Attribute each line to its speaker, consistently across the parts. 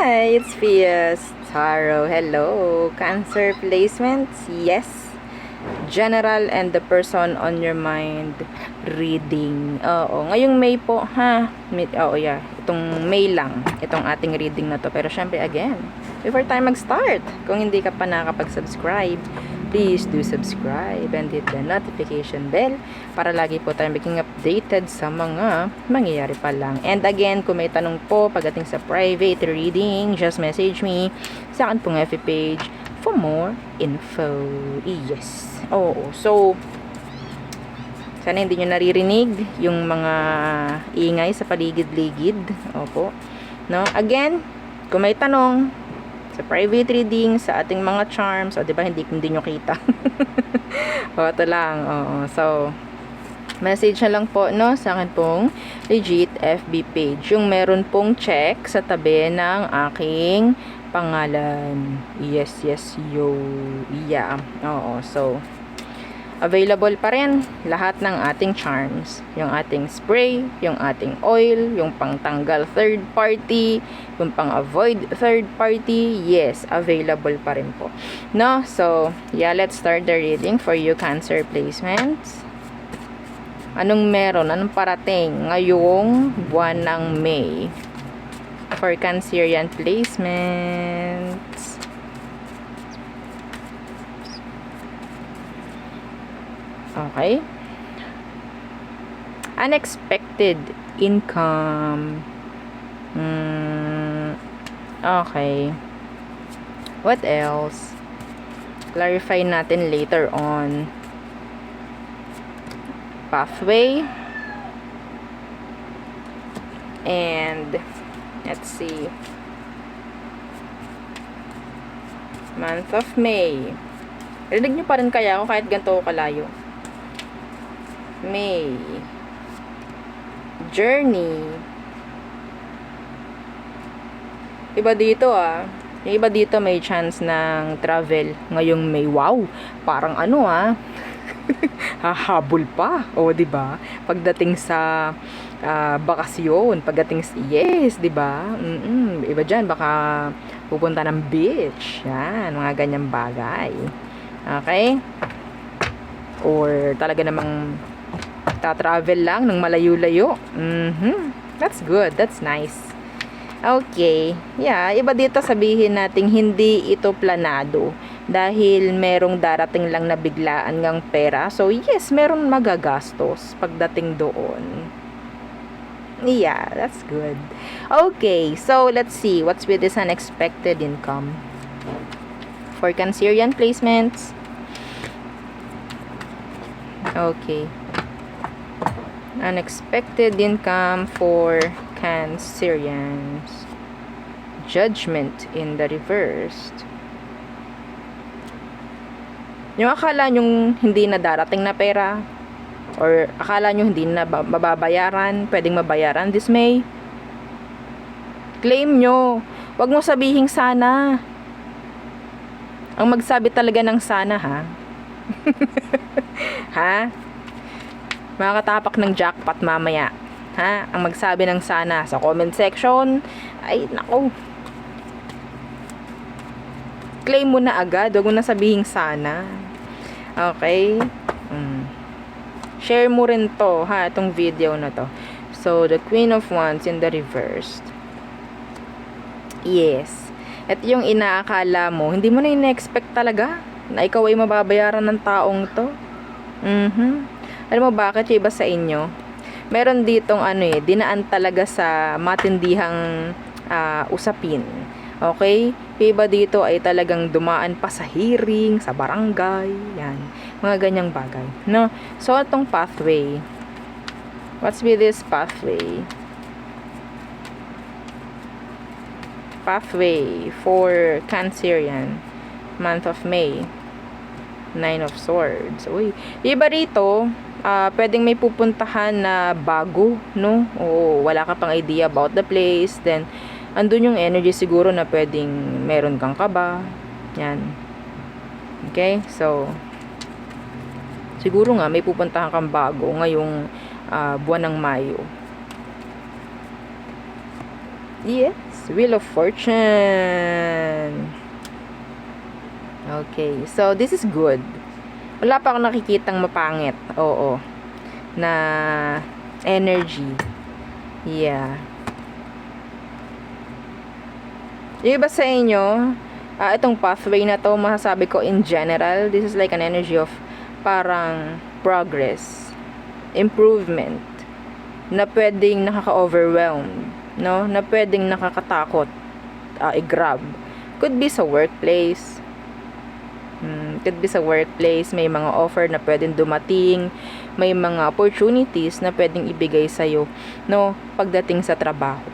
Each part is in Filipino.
Speaker 1: Hi, it's Fias Tarot. Hello. Cancer placements? Yes. General and the person on your mind reading. Oo. Ngayong May po, ha? Oo, yeah. Itong May lang. Itong ating reading na to. Pero syempre, again, before tayo mag-start, kung hindi ka pa nakakapag-subscribe, please do subscribe and hit the notification bell para lagi po tayo maging updated sa mga mangyayari pa lang. And again, kung may tanong po pagdating sa private reading, just message me sa akin pong FB page for more info. Yes. Oo. So, sana hindi nyo naririnig yung mga ingay sa paligid-ligid. Opo. No? Again, kung may tanong sa private reading, sa ating mga charms, o diba hindi nyo kita. O, ito lang. Oo. So, message na lang po, no, sa akin pong legit FB page. Yung meron pong check sa tabi ng aking pangalan. Yes, yo. Yeah. Oo. So, available pa rin lahat ng ating charms. Yung ating spray, yung ating oil, yung pangtanggal third party, yung pang-avoid third party. Yes, available pa rin po. No? So, yeah, let's start the reading for you, Cancer placements. Anong meron? Anong parating ngayong buwan ng May for Cancerian placements? Okay. Unexpected income. Okay. What else? Clarify natin later on. Pathway. And let's see. Month of May. Rinig nyo pa rin kaya ako kahit ganito ko kalayo. May. Journey. Iba dito yung iba dito may chance ng travel ngayong May. Wow, parang ano hahabol pa. O, di ba? Pagdating sa bakasyon, pagdating sa yes, di ba? Iba diyan baka pupunta ng beach. Yan, mga ganyang bagay. Okay? Or talaga namang ta-travel lang ng malayo-layo. That's good. That's nice. Okay. Yeah, iba dito sabihin nating hindi ito planado dahil merong darating lang na biglaan ngang pera. So, yes, meron magagastos pagdating doon. Yeah, that's good. Okay, so let's see what's with this unexpected income for Cancerian placements. Okay. Unexpected income for Cancerians. Judgment in the reversed. Yung akala nyong hindi na darating na pera or akala nyo hindi na mababayaran, pwedeng mabayaran this May, claim nyo. Wag mo sabihing sana. Ang magsabi talaga ng sana, ha? Ha? Makakatapak ng jackpot mamaya. Ha? Ang magsabi ng sana sa comment section, ay nako. Claim mo na agad, huwag mo na sabihing sana. Okay? Share mo rin to, ha, itong video na to. So, the Queen of Wands in the reversed. Yes. At yung inaakala mo, hindi mo na ina-expect talaga na ikaw ay mababayaran ng taong to. Alam mo bakit? Yung iba sa inyo, meron ditong dinaan talaga sa matindihang usapin. Okay? Yung iba dito ay talagang dumaan pa sa hearing, sa barangay, yan. Mga ganyang bagay. No? So, itong pathway. What's with this pathway? Pathway for Cancerian. Month of May. 9 of Swords. Uy. Iba rito, pwedeng may pupuntahan na bago, no? O wala ka pang idea about the place. Then, andun yung energy siguro na pwedeng meron kang kaba. Yan. Okay? So, siguro nga may pupuntahan kang bago ngayong buwan ng Mayo. Yes, Wheel of Fortune. Okay, so this is good. Wala pa akong nakikitang mapangit. Oo. Na energy. Yeah. Yung iba sa inyo, itong pathway na to, masasabi ko in general, this is like an energy of parang progress, improvement, na pwedeng nakaka-overwhelm, no? Na pwedeng nakakatakot, i-grab. Could be sa workplace. Could be sa workplace, may mga offer na pwedeng dumating, may mga opportunities na pwedeng ibigay sa'yo, no? Pagdating sa trabaho.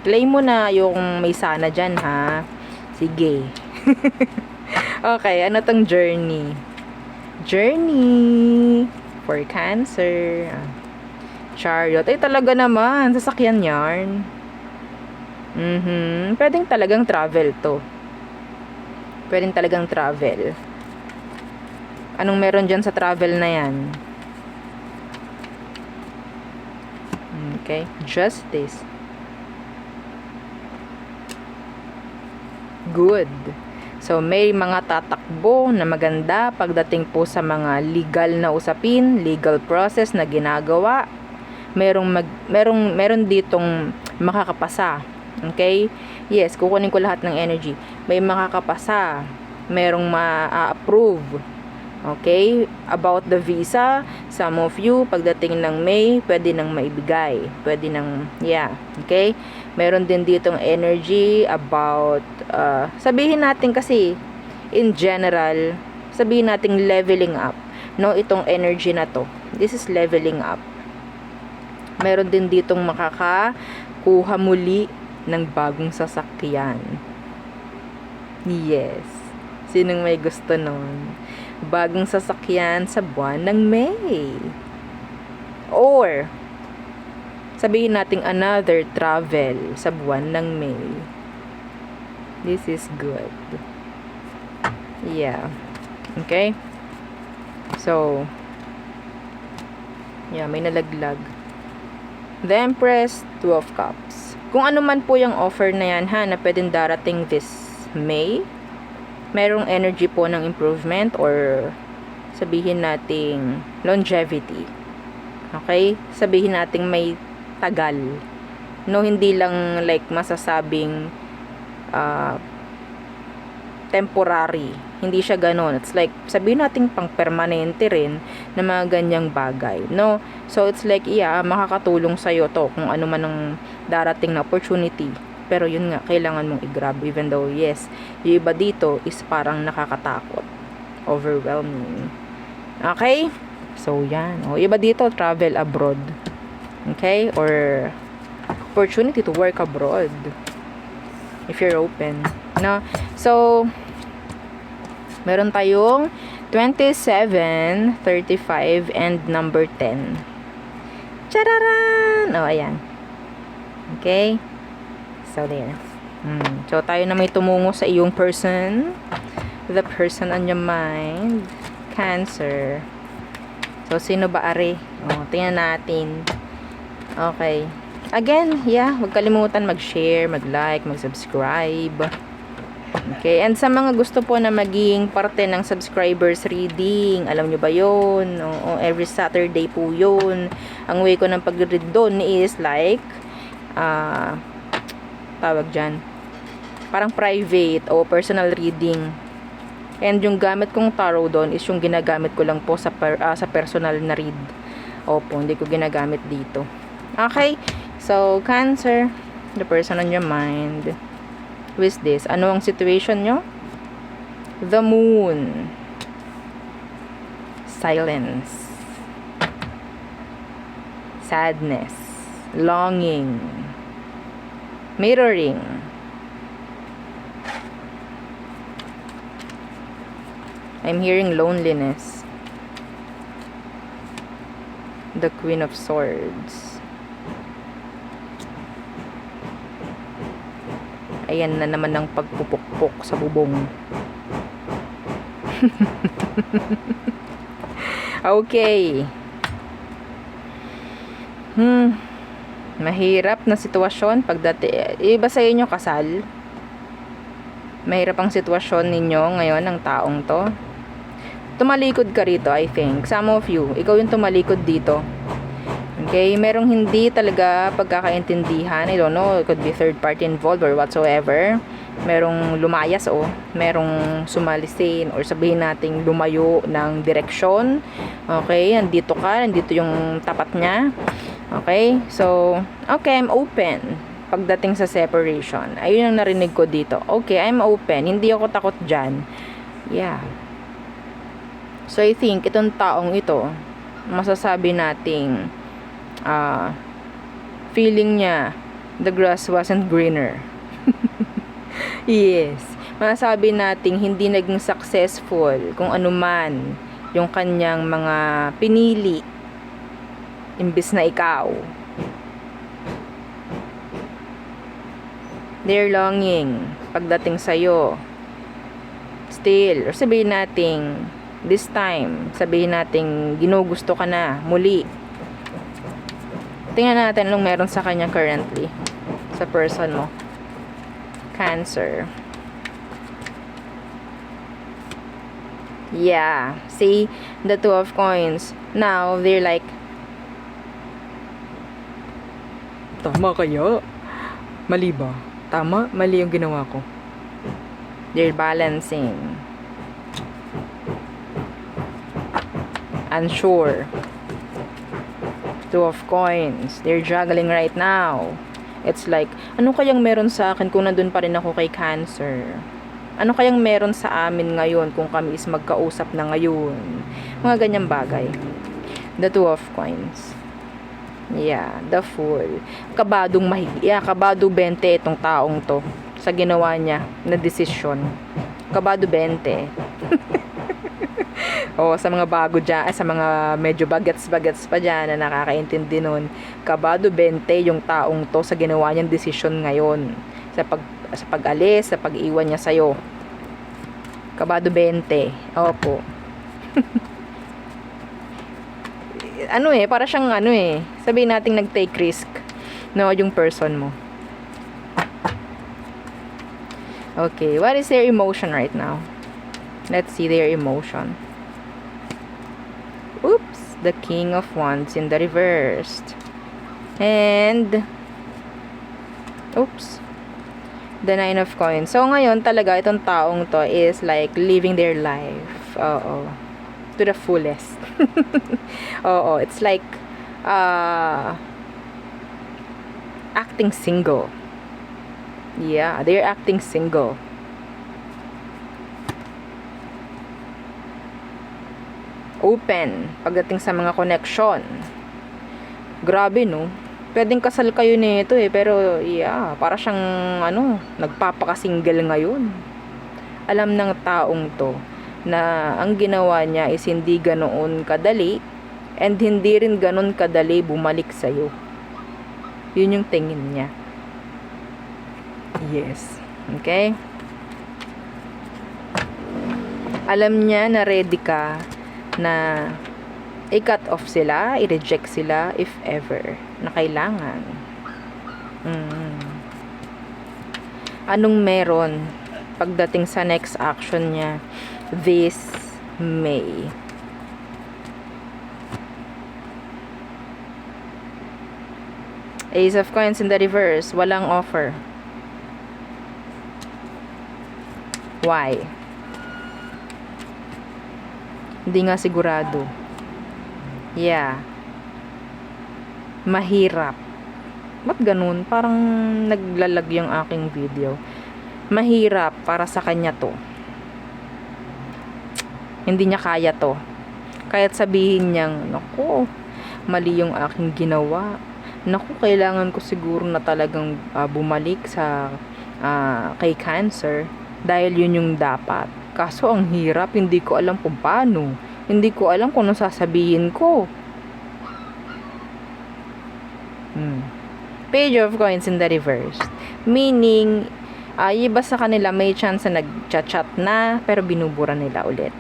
Speaker 1: Claim mo na yung may sana dyan, ha? Sige. Okay, ano tong journey? Journey for Cancer. Chariot. Ay, talaga naman. Sasakyan yarn. Pwedeng talagang travel to. Pwedeng talagang travel. Anong meron dyan sa travel na yan? Okay. Justice. Good. So, may mga tatakbo na maganda pagdating po sa mga legal na usapin, legal process na ginagawa. Meron ditong makakapasa. Okay? Yes, kukunin ko lahat ng energy. May makakapasa. Merong ma-approve. Okay? About the visa, some of you, pagdating ng May, pwede nang maibigay. Pwede nang, yeah. Okay? Meron din ditong energy about, sabihin natin kasi, in general, sabihin natin leveling up. No, itong energy na to. This is leveling up. Meron din ditong makakakuha muli ng bagong sasakyan. Yes. Sinong may gusto nun? Bagong sasakyan sa buwan ng May. Or, sabihin natin another travel sa buwan ng May. This is good. Yeah. Okay? So, yeah, may nalaglag. The Empress, Two of Cups. Kung ano man po yung offer na yan, ha, na pwedeng darating this May, merong energy po ng improvement or sabihin nating longevity. Okay? Sabihin nating may tagal. No, hindi lang like masasabing temporary. Hindi siya ganon. It's like, sabihin natin pang permanente rin na mga ganyang bagay. No? So, it's like, yeah, makakatulong sa'yo to kung ano man ang darating na opportunity. Pero yun nga, kailangan mong i-grab. Even though, yes, yung iba dito is parang nakakatakot. Overwhelming. Okay? So, yan. O, iba dito, travel abroad. Okay? Or, opportunity to work abroad. If you're open. No? So, meron tayong 27, 35, and number 10. Chararan! O, ayan. Okay? So, there. So, tayo na may tumungo sa iyong person. The person on your mind. Cancer. So, sino ba are? O, tingnan natin. Okay. Again, yeah, huwag kalimutan mag-share, mag-like, mag-subscribe. Okay, and sa mga gusto po na maging parte ng subscribers reading, alam nyo ba yun? Oo, every Saturday po yun. Ang way ko ng pag-read doon is like, tawag dyan, parang private o personal reading. And yung gamit kong tarot doon is yung ginagamit ko lang po sa personal na read. Opo, hindi ko ginagamit dito. Okay, so Cancer, the person on your mind. Who is this? Ano ang situation nyo? The Moon. Silence. Sadness. Longing. Mirroring. I'm hearing loneliness. The Queen of Swords. Ayan na naman ang pagpupukpok sa bubong. Okay. Mahirap na sitwasyon pagdating. Iba sa inyo kasal. Mahirap ang sitwasyon ninyo ngayon ng taong to. Tumalikod ka rito, I think. Some of you, ikaw yung tumalikod dito. Okay? Merong hindi talaga pagkakaintindihan. I don't know, it could be third party involved or whatsoever. Merong lumayas merong sumalisin or sabihin nating lumayo ng direksyon. Okay? Nandito ka, nandito yung tapat niya. Okay? So, okay, I'm open pagdating sa separation. Ayun ang narinig ko dito. Okay, I'm open. Hindi ako takot dyan. Yeah. So, I think, itong taong ito, masasabi nating feeling niya, the grass wasn't greener. Yes. Masasabi nating hindi naging successful kung anuman yung kanyang mga pinili imbis na ikaw. They're longing pagdating sa'yo. Still, or sabihin nating this time, sabihin nating ginugusto ka na muli. Tingnan natin anong meron sa kanya currently sa person mo. Cancer. Yeah, see the Two of Coins. Now they're like, tama kaya? Mali ba? Tama? Mali yung ginawa ko. They're balancing. Unsure. Two of Coins. They're juggling right now. It's like, ano kayang meron sa akin kung nandun pa rin ako kay Cancer? Ano kayang meron sa amin ngayon kung kami is magkausap na ngayon? Mga ganyang bagay. The Two of Coins. Yeah, the Fool. Kabadong kabado 20 itong taong to sa ginawa niya na desisyon. Kabado 20. O sa mga bago dyan, sa mga medyo bagets pa dyan na nakakaintindi nun, kabado 20 yung taong to sa ginawa niyang desisyon ngayon. Sa pag-alis, sa pag-iwan niya sa'yo. Kabado 20. Opo. Para siyang sabihin nating nag-take risk, no, yung person mo. Okay, what is their emotion right now? Let's see their emotion. Oops, the King of Wands in the reversed. And, oops, the Nine of Coins. So, ngayon talaga, itong taong to is like living their life. Oo. To the fullest. Oo, it's like acting single. Yeah, they're acting single. Open pagdating sa mga connection. Grabe, no? Pwedeng kasal kayo nito pero yeah, para siyang nagpapaka-single ngayon. Alam ng taong to na ang ginawa niya is hindi ganoon kadali and hindi rin ganoon kadali bumalik sa'yo. Yun yung tingin niya. Yes. Okay? Alam niya na ready ka na i-cut off sila, i-reject sila if ever na kailangan. Anong meron pagdating sa next action niya this May? Ace of Coins in the reverse, walang offer. Why? Hindi nga sigurado. Yeah. Mahirap. Ba't ganun? Parang naglalag yung aking video. Mahirap para sa kanya to. Hindi niya kaya to. Kaya't sabihin niyang, naku, mali yung aking ginawa. Naku, kailangan ko siguro na talagang bumalik sa kay Cancer. Dahil yun yung dapat. Kaso ang hirap, hindi ko alam kung paano. Hindi ko alam kung ano sasabihin ko. Page of Coins in the reverse. Meaning, iba sa kanila may chance na nag-chat na, pero binubura nila ulit.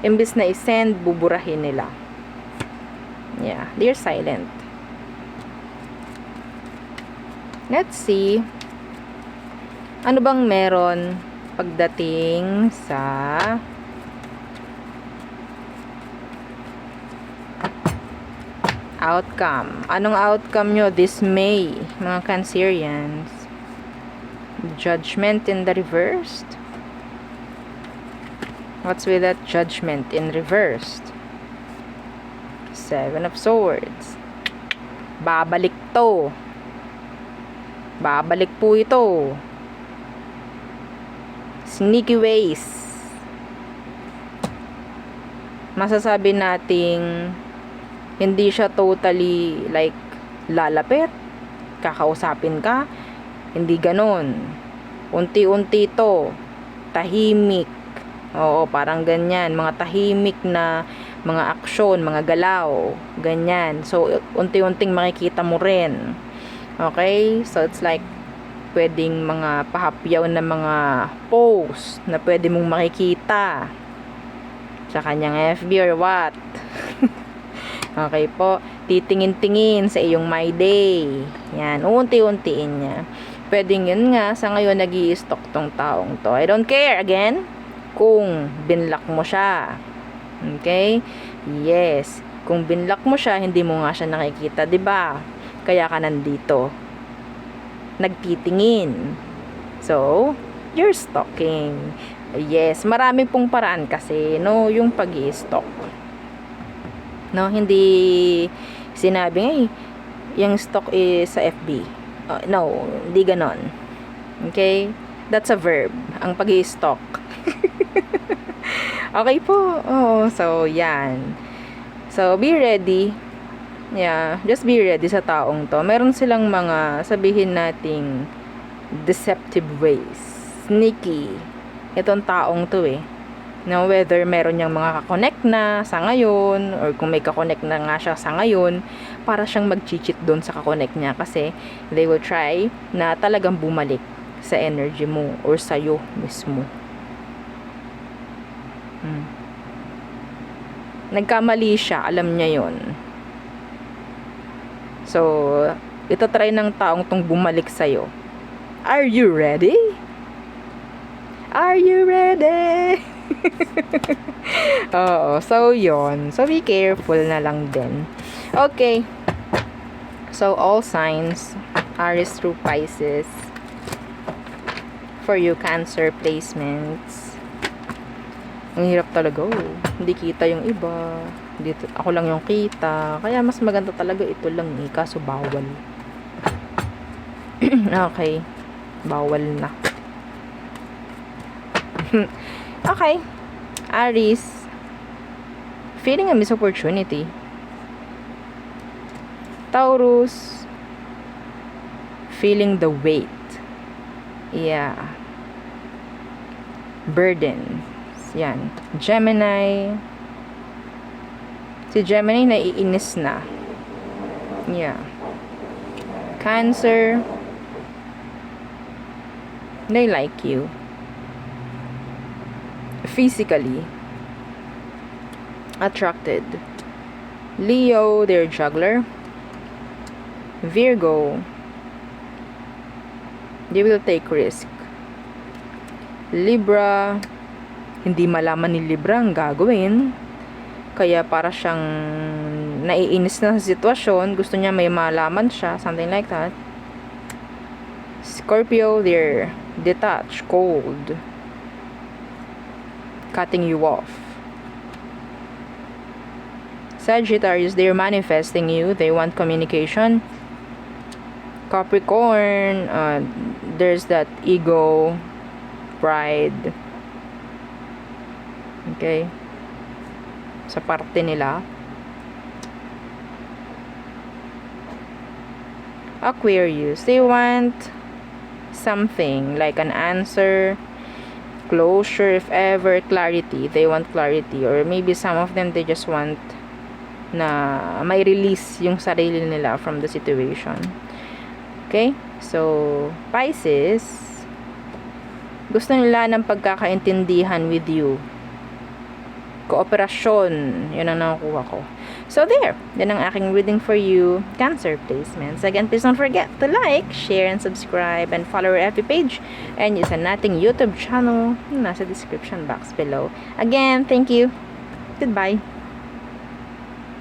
Speaker 1: Imbis na i-send, buburahin nila. Yeah, they're silent. Let's see. Ano bang meron pagdating sa outcome? Anong outcome nyo this May, mga Cancerians? Judgment in the reversed? What's with that judgment in reversed? Seven of Swords. Babalik to. Babalik po ito. Sneaky ways. Masasabi nating hindi siya totally like lalapit, kakausapin ka. Hindi ganon. Unti-unti to. Tahimik. Oo, parang ganyan. Mga tahimik na mga aksyon, mga galaw. Ganyan. So, unti-unting makikita mo rin. Okay? So, it's like pwedeng mga pahapyaw na mga post na pwede mong makikita sa kanyang FB or what. Okay po. Titingin-tingin sa iyong My Day. Yan. Unti-untiin niya. Pwedeng yun nga, sa ngayon nag-i-stalk tong taong to. I don't care, again, kung binlock mo siya. Okay? Yes. Kung binlock mo siya, hindi mo nga siya nakikita, 'di ba? Kaya ka nandito. Nagtitingin. So, you're stalking. Yes, marami pong paraan kasi, no, yung pag-i-stalk. No, hindi sinabi, yung stalk is sa FB. No, hindi ganon. Okay? That's a verb. Ang pag-i-stalk. Okay po. Oh, so, yan. So, be ready. Yeah, just be ready sa taong to. Meron silang mga, sabihin nating, deceptive ways. Sneaky. Itong taong to eh. No, whether meron niyang mga kakonect na sa ngayon, or kung may kakonect na nga siya sa ngayon, para siyang mag-cheat doon sa kakonect niya. Kasi, they will try na talagang bumalik sa energy mo or sa'yo mismo. Nagkamali siya, alam niya yon. So, ito try ng taong tong bumalik sa'yo. Are you ready? Are you ready? Oo, so yon. So, be careful na lang din. Okay. So, all signs, Aries through Pisces. For you, Cancer placements. Ang hirap talaga, oh. Hindi kita yung iba. Dito, ako lang yung kita. Kaya mas maganda talaga ito lang eh. Kaso bawal. Okay. Bawal na. Okay. Aries. Feeling a missed opportunity. Taurus. Feeling the weight. Yeah. Burden. Yan. Gemini. Si Gemini naiinis na. Yeah. Cancer. They like you. Physically. Attracted. Leo, they're juggler. Virgo. They will take risk. Libra. Hindi malaman ni Libra ang gagawin. Kaya para siyang naiinis na sa sitwasyon. Gusto niya may malaman siya. Something like that. Scorpio, they're detached, cold. Cutting you off. Sagittarius, they're manifesting you. They want communication. Capricorn, there's that ego, pride. Okay? Sa parte nila. Aquarius, they want something like an answer, closure, if ever, clarity. They want clarity. Or maybe some of them, they just want na may release yung sarili nila from the situation. Okay? So, Pisces, gusto nila ng pagkakaintindihan with you. kooperasyon. Yun ang nakukuha ko. So there, yan ang aking reading for you, Cancer placements. Again, please don't forget to like, share, and subscribe, and follow our FB page, and isa nating YouTube channel, nasa description box below. Again, thank you. Goodbye.